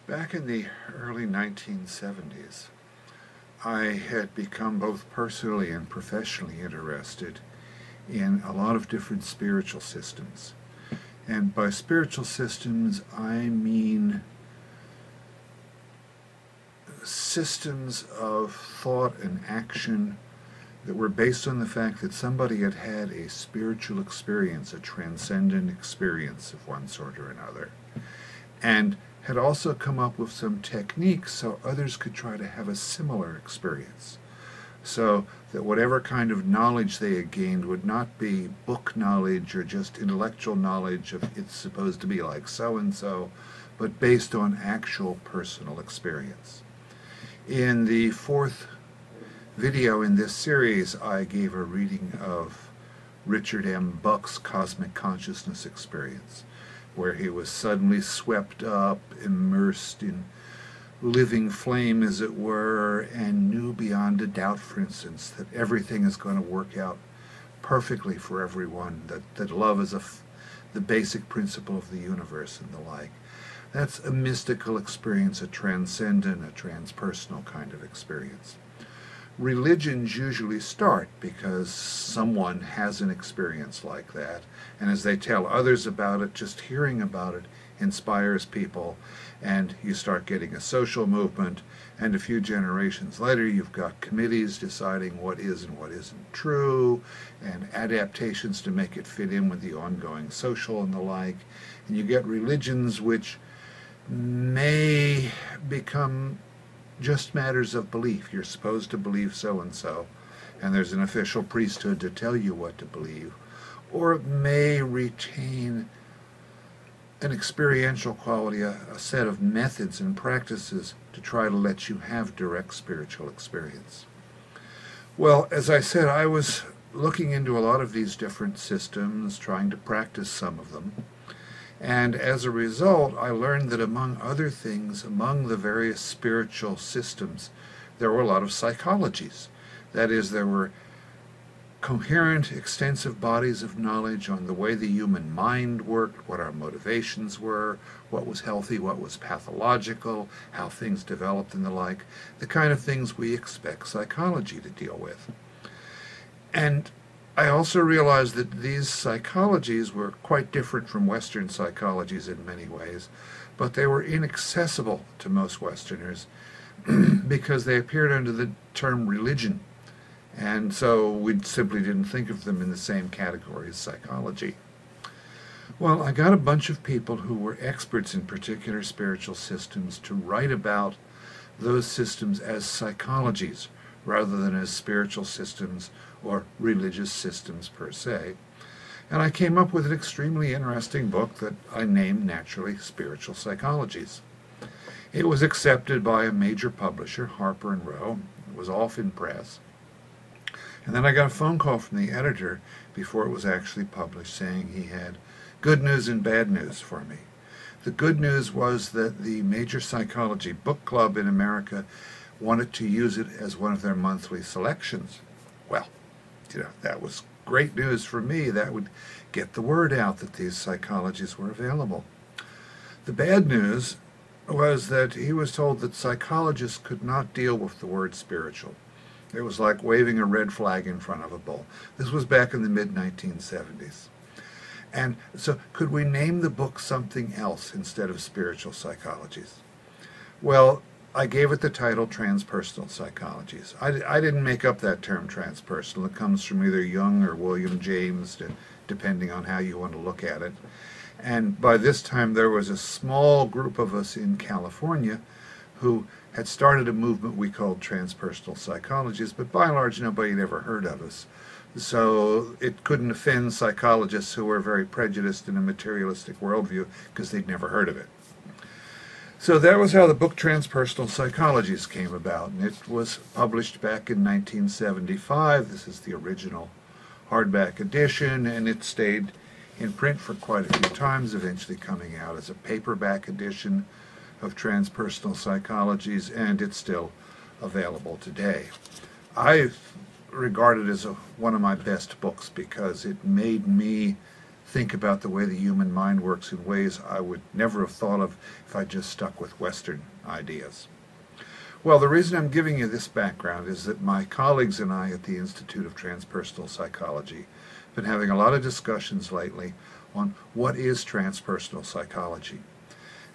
Back in the early 1970s, I had become both personally and professionally interested in a lot of different spiritual systems. And by spiritual systems, I mean systems of thought and action that were based on the fact that somebody had had a spiritual experience, a transcendent experience of one sort or another, and had also come up with some techniques so others could try to have a similar experience, so that whatever kind of knowledge they had gained would not be book knowledge or just intellectual knowledge of it's supposed to be like so-and-so, but based on actual personal experience. In the fourth video in this series, I gave a reading of Richard M. Buck's Cosmic Consciousness experience, where he was suddenly swept up, immersed in living flame, as it were, and knew beyond a doubt, for instance, that everything is going to work out perfectly for everyone, that love is the basic principle of the universe and the like. That's a mystical experience, a transcendent, a transpersonal kind of experience. Religions usually start because someone has an experience like that, and as they tell others about it, just hearing about it inspires people, and you start getting a social movement, and a few generations later you've got committees deciding what is and what isn't true, and adaptations to make it fit in with the ongoing social and the like, and you get religions which may become just matters of belief. You're supposed to believe so-and-so, and there's an official priesthood to tell you what to believe. Or it may retain an experiential quality, a set of methods and practices to try to let you have direct spiritual experience. Well, as I said, I was looking into a lot of these different systems, trying to practice some of them. And as a result, I learned that among other things, among the various spiritual systems, there were a lot of psychologies. That is, there were coherent, extensive bodies of knowledge on the way the human mind worked, what our motivations were, what was healthy, what was pathological, how things developed and the like, the kind of things we expect psychology to deal with. And I also realized that these psychologies were quite different from Western psychologies in many ways, but they were inaccessible to most Westerners because they appeared under the term religion, and so we simply didn't think of them in the same category as psychology. Well, I got a bunch of people who were experts in particular spiritual systems to write about those systems as psychologies rather than as spiritual systems or religious systems per se. And I came up with an extremely interesting book that I named, naturally, Spiritual Psychologies. It was accepted by a major publisher, Harper & Row. It was off in press. And then I got a phone call from the editor before it was actually published saying he had good news and bad news for me. The good news was that the major psychology book club in America wanted to use it as one of their monthly selections. Well, that was great news for me. That would get the word out that these psychologies were available. The bad news was that he was told that psychologists could not deal with the word spiritual. It was like waving a red flag in front of a bull. This was back in the mid-1970s. And so could we name the book something else instead of Spiritual Psychologies? Well, I gave it the title Transpersonal Psychologies. I didn't make up that term transpersonal. It comes from either Jung or William James, depending on how you want to look at it. And by this time there was a small group of us in California who had started a movement we called Transpersonal Psychologies, but by and large nobody had ever heard of us. So it couldn't offend psychologists who were very prejudiced in a materialistic worldview because they'd never heard of it. So that was how the book Transpersonal Psychologies came about, and it was published back in 1975. This is the original hardback edition, and it stayed in print for quite a few times, eventually coming out as a paperback edition of Transpersonal Psychologies, and it's still available today. I regard it as one of my best books because it made me think about the way the human mind works in ways I would never have thought of if I just stuck with Western ideas. Well, the reason I'm giving you this background is that my colleagues and I at the Institute of Transpersonal Psychology have been having a lot of discussions lately on what is transpersonal psychology.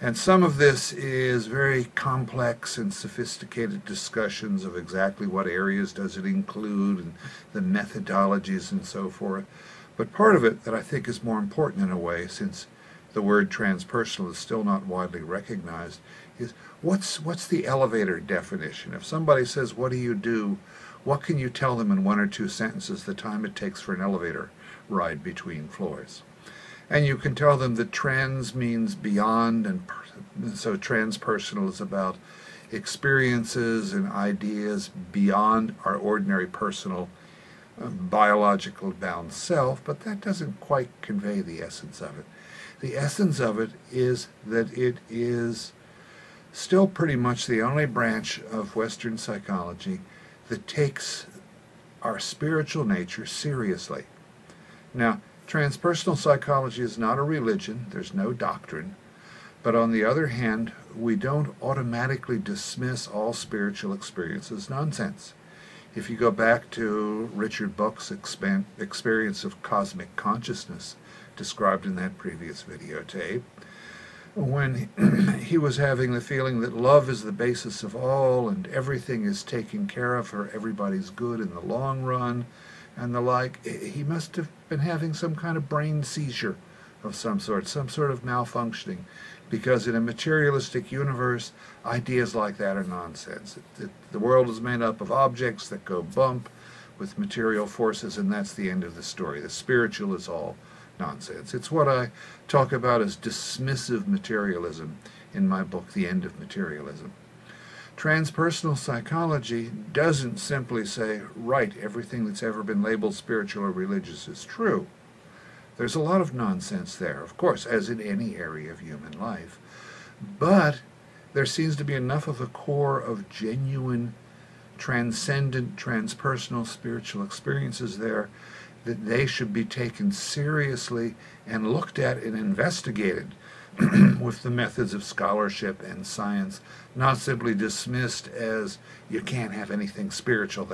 And some of this is very complex and sophisticated discussions of exactly what areas does it include and the methodologies and so forth. But part of it that I think is more important in a way, since the word transpersonal is still not widely recognized, is what's the elevator definition? If somebody says, what do you do, what can you tell them in one or two sentences the time it takes for an elevator ride between floors? And you can tell them that trans means beyond, and so transpersonal is about experiences and ideas beyond our ordinary personal biological bound self, but that doesn't quite convey the essence of it. The essence of it is that it is still pretty much the only branch of Western psychology that takes our spiritual nature seriously. Now, transpersonal psychology is not a religion, there's no doctrine, but on the other hand, we don't automatically dismiss all spiritual experience as nonsense. If you go back to Richard Buck's experience of cosmic consciousness, described in that previous videotape, when he was having the feeling that love is the basis of all and everything is taken care of for everybody's good in the long run and the like, he must have been having some kind of brain seizure of some sort of malfunctioning, because in a materialistic universe, ideas like that are nonsense. The world is made up of objects that go bump with material forces, and that's the end of the story. The spiritual is all nonsense. It's what I talk about as dismissive materialism in my book, The End of Materialism. Transpersonal psychology doesn't simply say, right, everything that's ever been labeled spiritual or religious is true. There's a lot of nonsense there, of course, as in any area of human life. But there seems to be enough of a core of genuine, transcendent, transpersonal spiritual experiences there that they should be taken seriously and looked at and investigated with the methods of scholarship and science, not simply dismissed as you can't have anything spiritual.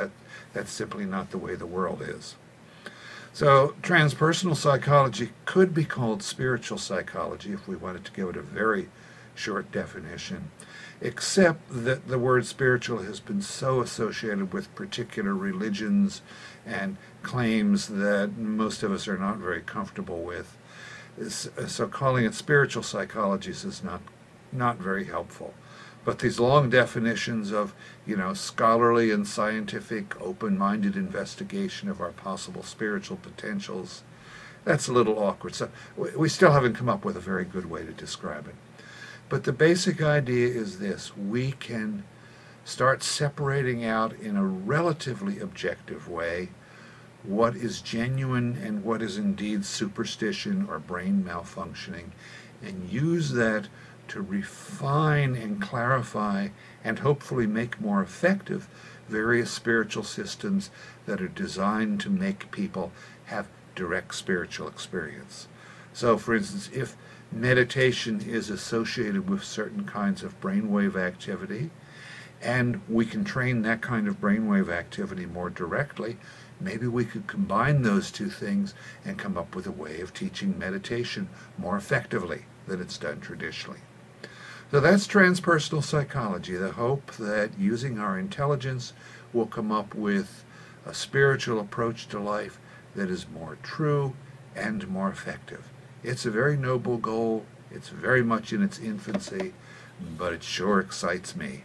That's simply not the way the world is. So transpersonal psychology could be called spiritual psychology if we wanted to give it a very short definition, except that the word spiritual has been so associated with particular religions and claims that most of us are not very comfortable with. So calling it spiritual psychology is not very helpful. But these long definitions of, scholarly and scientific, open-minded investigation of our possible spiritual potentials, that's a little awkward. So we still haven't come up with a very good way to describe it. But the basic idea is this: we can start separating out in a relatively objective way what is genuine and what is indeed superstition or brain malfunctioning, and use that to refine and clarify and hopefully make more effective various spiritual systems that are designed to make people have direct spiritual experience. So, for instance, if meditation is associated with certain kinds of brainwave activity, and we can train that kind of brainwave activity more directly, maybe we could combine those two things and come up with a way of teaching meditation more effectively than it's done traditionally. So that's transpersonal psychology, the hope that using our intelligence we'll come up with a spiritual approach to life that is more true and more effective. It's a very noble goal. It's very much in its infancy, but it sure excites me.